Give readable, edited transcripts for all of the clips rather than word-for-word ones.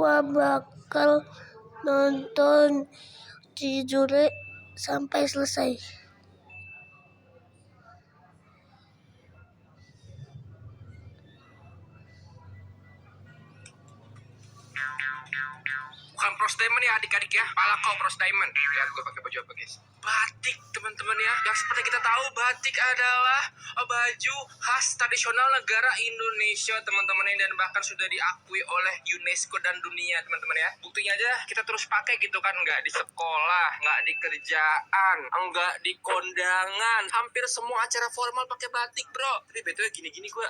gua bakal nonton Cijure sampai selesai. Bukan Pros Diamond ya adik-adik ya, pala kau Pros Diamond. Lihat gue pakai baju apa guys? Batik teman-teman ya. Yang seperti kita tahu batik adalah baju khas tradisional negara Indonesia teman-teman, dan bahkan sudah diakui oleh UNESCO dan dunia teman-teman ya. Buktinya aja kita terus pakai gitu kan, nggak di sekolah, nggak di kerjaan, nggak di kondangan, hampir semua acara formal pakai batik bro. Tapi betulnya gini-gini gue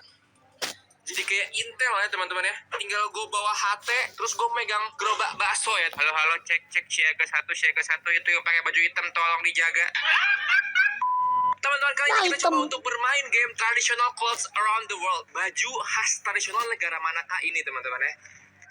jadi kayak Intel ya teman-teman ya. Tinggal gue bawa HT, terus gue megang gerobak bakso ya. Halo cek siaga satu itu yang pakai baju hitam tolong dijaga. Teman-teman, kali ini kita coba untuk bermain game traditional clothes around the world. Baju khas tradisional negara manakah ini teman-teman ya?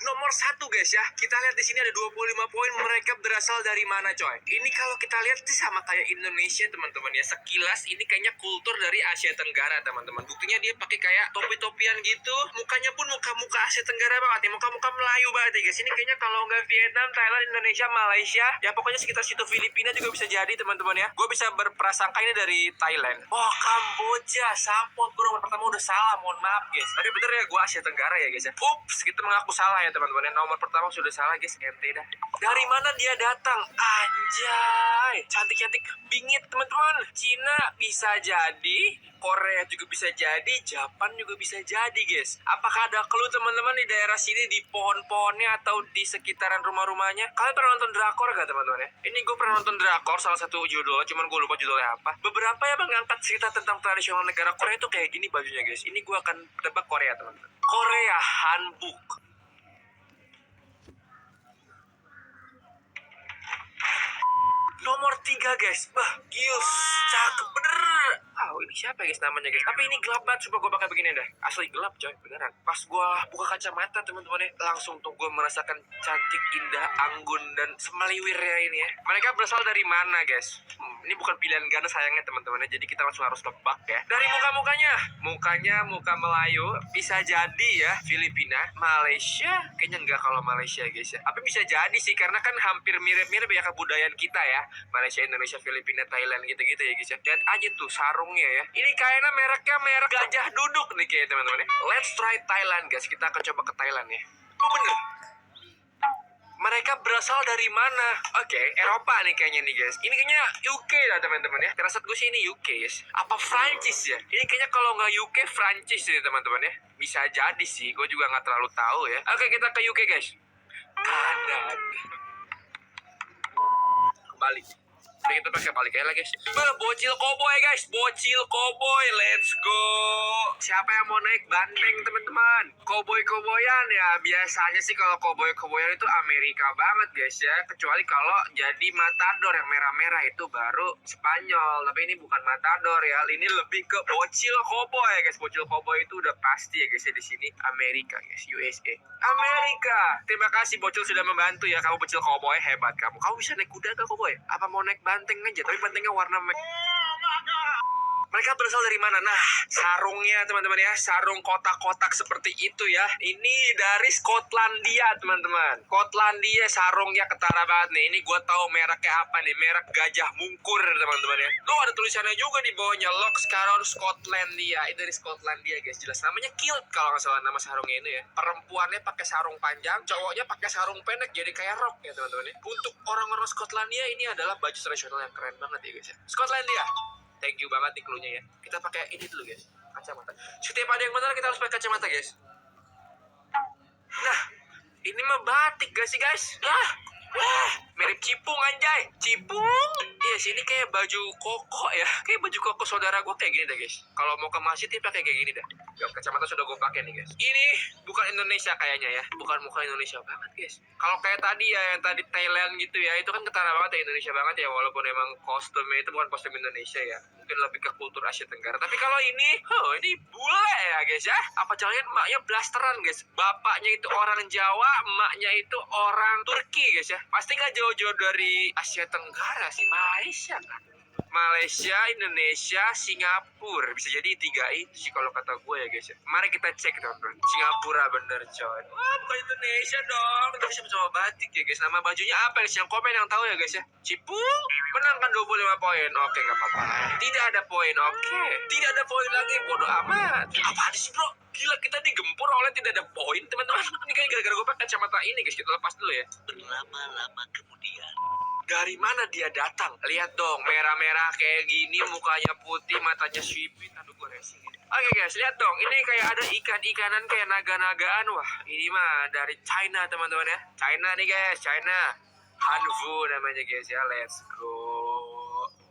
Nomor 1 guys ya, kita lihat di sini ada 25 poin. Mereka berasal dari mana coy? Ini kalau kita lihat sih sama kayak Indonesia teman-teman ya. Sekilas ini kayaknya kultur dari Asia Tenggara teman-teman. Buktinya dia pakai kayak topi-topian gitu. Mukanya pun muka-muka Asia Tenggara banget ya. Muka-muka Melayu banget ya guys. Ini kayaknya kalau nggak Vietnam, Thailand, Indonesia, Malaysia, ya pokoknya sekitar situ Filipina juga bisa jadi teman-teman ya. Gue bisa berprasangka ini dari Thailand. Oh, Kamboja, sampot bro. Pertama udah salah, mohon maaf guys. Tapi bener ya, gue Asia Tenggara ya guys ya. Ups, kita mengaku salah ya teman-teman. Nomor pertama sudah salah guys, ente dah. Dari mana dia datang? Anjay, cantik-cantik bingit teman-teman. Cina bisa jadi, Korea juga bisa jadi, Jepang juga bisa jadi guys. Apakah ada clue teman-teman di daerah sini, di pohon-pohonnya atau di sekitaran rumah-rumahnya? Kalian pernah nonton drakor gak teman-teman ya? Ini gue pernah nonton drakor, salah satu judulnya, cuman gue lupa judulnya apa. Beberapa yang mengangkat cerita tentang tradisional negara Korea itu kayak gini bajunya guys. Ini gue akan tebak Korea teman-teman. Korea Hanbok. Nomor 3 guys. Bah, Gius, cakep bener. Ini siapa guys namanya guys? Tapi ini gelap banget, coba gue pakai begini dah. Asli gelap coy, beneran. Pas gue buka kacamata teman-teman ya, langsung tuh gue merasakan cantik, indah, anggun, dan semeliwirnya ini ya. Mereka berasal dari mana guys? Ini bukan pilihan ganda sayangnya teman-teman ya, jadi kita langsung harus tebak ya. Dari mukanya muka Melayu, bisa jadi ya Filipina, Malaysia, kayaknya enggak kalau Malaysia guys ya. Tapi bisa jadi sih, karena kan hampir mirip-mirip ya kebudayaan kita ya. Malaysia, Indonesia, Filipina, Thailand gitu-gitu ya guys ya. Lihat aja tuh sarungnya ya. Ini kayaknya mereknya merek gajah duduk nih kayaknya teman-teman ya. Let's try Thailand guys, kita akan coba ke Thailand ya. Oh bener. Mereka berasal dari mana? Oke, Eropa nih kayaknya nih guys. Ini kayaknya UK lah teman-teman ya. Terasa gue sih ini UK guys. Apa Prancis ya? Ini kayaknya kalau nggak UK, Prancis ya teman-teman ya. Bisa jadi sih, gue juga nggak terlalu tahu ya. Oke, kita ke UK guys. Kanan. Kembali. Jadi kita pakai balik aja lah guys. Bocil koboi guys, bocil koboi, let's go. Siapa yang mau naik banteng teman-teman? Koboi-koboyan ya, biasanya sih kalau koboi-koboyan itu Amerika banget guys ya. Kecuali kalau jadi matador yang merah-merah itu baru Spanyol. Tapi ini bukan matador ya, ini lebih ke bocil koboi guys. Bocil koboi itu udah pasti ya guys ya, di sini Amerika guys, USA. Amerika. Terima kasih bocil sudah membantu ya, kamu bocil koboi, hebat kamu. Kamu bisa naik kuda gak koboi? Apa mau naik banteng aja, tapi bantengnya warna Mereka berasal dari mana? Nah, sarungnya teman-teman ya, sarung kotak-kotak seperti itu ya. Ini dari Skotlandia teman-teman. Skotlandia, sarungnya ketara banget nih. Ini gue tahu mereknya apa nih, merek Gajah Mungkur teman-teman ya. Lo ada tulisannya juga di bawahnya, Locks Caron Skotlandia. Ini dari Skotlandia guys, jelas namanya kilt kalau nggak salah nama sarungnya ini ya. Perempuannya pakai sarung panjang, cowoknya pakai sarung pendek, jadi kayak rok ya teman-teman ya. Untuk orang-orang Skotlandia ini adalah baju tradisional yang keren banget ya guys ya. Skotlandia. Thank you banget nih clue-nya ya. Kita pakai ini dulu guys, kacamata. Setiap ada yang benar kita harus pakai kacamata guys. Nah, ini mah batik gak sih guys? Wah, mirip cipung anjay. Cipung? Iya sih, ini kayak baju koko ya. Kayak baju koko saudara gue kayak gini deh guys. Kalau mau ke masjid dia pakai kayak gini dah. Kacamata sudah gue pakai nih guys. Ini bukan Indonesia kayaknya ya. Bukan muka Indonesia banget guys. Kalau kayak tadi ya, yang tadi Thailand gitu ya, itu kan ketara banget ya, Indonesia banget ya. Walaupun emang kostumnya itu bukan kostum Indonesia ya. Mungkin lebih ke kultur Asia Tenggara. Tapi kalau ini bule ya guys ya. Apa jangan emaknya blasteran guys. Bapaknya itu orang Jawa, emaknya itu orang Turki guys ya. Pasti gak jauh-jauh dari Asia Tenggara sih, Malaysia kan. Malaysia, Indonesia, Singapura. Bisa jadi 3 itu sih kalau kata gue ya guys ya. Mari kita cek teman-teman. Singapura bener coy. Wah bukan Indonesia dong. Indonesia sama batik ya guys. Nama bajunya apa guys? Yang komen yang tahu ya guys ya. Cipul menangkan 25 poin. Oke nggak apa-apa. Tidak ada poin. Oke. Tidak ada poin lagi. Bodoh amat. Apa sih bro? Gila kita digempur oleh tidak ada poin teman-teman. Ini kayak gara-gara gue pakai kacamata ini guys. Kita lepas dulu ya. Berlama-lama kemudian. Dari mana dia datang? Lihat dong, merah-merah kayak gini, mukanya putih, matanya sipit. Aduh, gue racing. Oke guys, lihat dong. Ini kayak ada ikan-ikanan kayak naga-nagaan. Wah, ini mah dari China teman-teman ya. China nih guys, China. Hanfu namanya guys ya. Let's go.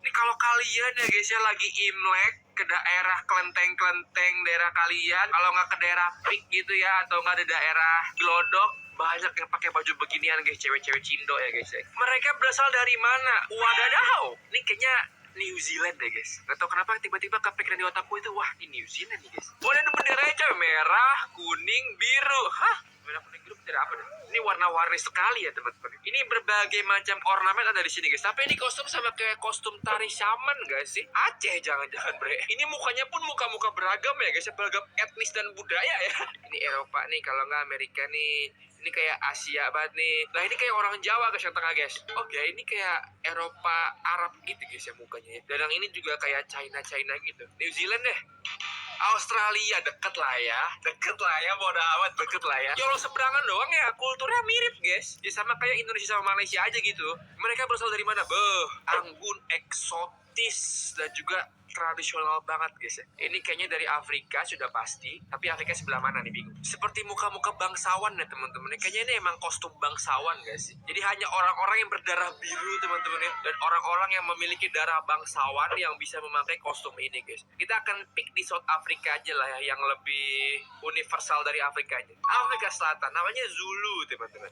Ini kalau kalian ya guys ya lagi Imlek ke daerah kelenteng-kelenteng daerah kalian, kalau nggak ke daerah Pik gitu ya, atau nggak di daerah Glodok, banyak yang pakai baju beginian guys, cewek-cewek Cindo ya guys ya. Mereka berasal dari mana? Wadadaw. Ini kayaknya New Zealand deh guys. Gak tau kenapa tiba-tiba kepikiran di otakku itu, wah ini New Zealand nih guys. Oh ada benderanya coy, merah, kuning, biru. Hah? Merah, kuning, biru bendera apa deh? Ini warna-warni sekali ya teman-teman. Ini berbagai macam ornamen ada di sini guys. Tapi ini kostum sama kayak kostum tari shaman guys sih. Aceh jangan-jangan bre. Ini mukanya pun muka-muka beragam ya guys. Beragam etnis dan budaya ya. Ini Eropa nih, kalau nggak Amerika nih. Ini kayak Asia banget nih. Nah ini kayak orang Jawa guys yang tengah guys. Oke ini kayak Eropa Arab gitu guys ya mukanya ya. Dan yang ini juga kayak China gitu. New Zealand deh. Australia deket lah ya. Deket lah ya, bodo amat deket lah ya. Kalau seberangan doang ya, kulturnya mirip guys. Ya sama kayak Indonesia sama Malaysia aja gitu. Mereka berasal dari mana? Anggun, eksotis dan juga tradisional banget guys ya. Ini kayaknya dari Afrika sudah pasti. Tapi Afrika sebelah mana nih bingung. Seperti muka-muka bangsawan ya teman-teman. Kayaknya ini emang kostum bangsawan guys. Jadi hanya orang-orang yang berdarah biru teman-teman ya. Dan orang-orang yang memiliki darah bangsawan yang bisa memakai kostum ini guys. Kita akan pick di South Africa aja lah ya. Yang lebih universal dari Afrikanya. Afrika Selatan. Namanya Zulu teman-teman.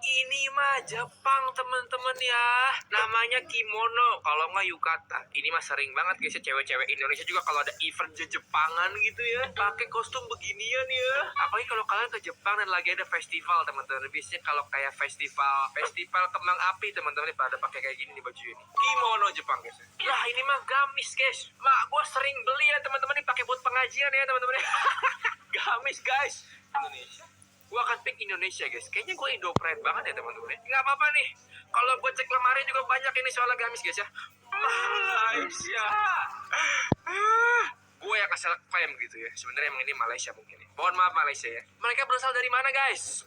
Ini mah Jepang teman-teman ya. Namanya kimono, kalau nggak yukata. Ini mah sering banget guys ya, cewek-cewek Indonesia juga kalau ada event Jepangan gitu ya, pakai kostum beginian ya. Apalagi kalau kalian ke Jepang dan lagi ada festival teman-teman. Biasanya kalau kayak festival kembang api teman-teman pada pakai kayak gini nih baju ini. Kimono Jepang guys. Lah ini mah gamis guys. Mak gue sering beli ya teman-teman, ini pakai buat pengajian ya teman-teman. Gamis guys. Indonesia. Gue akan pick Indonesia guys. Kayaknya gue Indo pride banget ya teman-teman. Nggak apa-apa nih. Kalau gue cek lemari juga banyak ini soalnya gamis guys ya. Malaysia. Gue yang asal klaim gitu ya. Sebenarnya emang ini Malaysia mungkin ya. Mohon maaf Malaysia ya. Mereka berasal dari mana guys?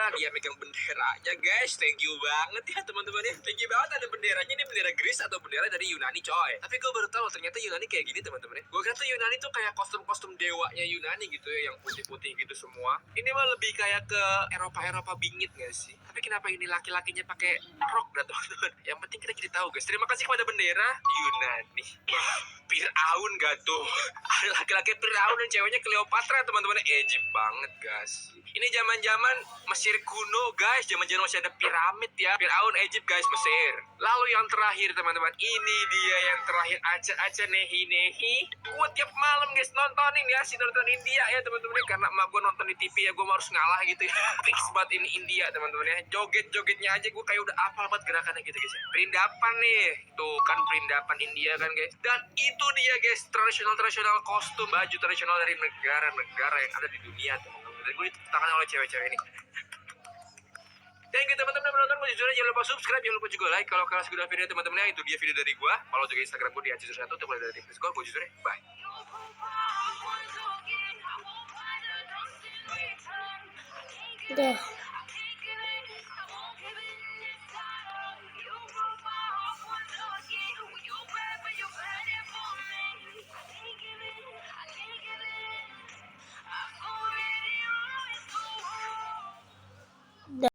Dia megang benderanya guys. Thank you banget ya teman-teman ya. Thank you banget ada benderanya. Ini bendera Greece atau bendera dari Yunani coy. Tapi gue baru tahu ternyata Yunani kayak gini teman-teman ya. Gue kira tuh Yunani tuh kayak kostum-kostum dewanya Yunani gitu ya. Yang putih-putih gitu semua. Ini mah lebih kayak ke Eropa-Eropa bingit gak sih? Tapi kenapa ini laki-lakinya pakai rok dah teman-teman? Yang penting kita jadi tahu guys. Terima kasih kepada bendera Yunani. Firaun gak tuh? Ada laki-laki Firaun dan ceweknya Cleopatra teman-teman. Ejib banget guys. Ini zaman-zaman Mesir kuno guys. Zaman-zaman masih ada piramid ya. Firaun Egypt guys, Mesir. Lalu yang terakhir teman-teman. Ini dia yang terakhir. Aca nehi. Gue tiap malam guys nontonin ya. Si nonton India ya teman-teman. Karena emak gue nonton di TV ya. Gue harus ngalah gitu ya. Fix banget ini India teman-teman ya. Joget-jogetnya aja gue kayak udah apal banget gerakannya gitu guys ya. Perindapan nih. Tuh kan perindapan India kan guys. Dan itu dia guys. Tradisional kostum. Baju tradisional dari negara-negara yang ada di dunia teman-teman. Dan gue ditangan oleh cewek-cewek ini. Thank you teman-teman udah menonton. Gue jujur aja, jangan lupa subscribe, jangan lupa juga like. Kalau kalian suka video teman-teman ya, itu dia video dari gue. Follow juga Instagram gue di @jujur1 untuk mulai dari tips gue. Gue jujur ya, bye. Udah.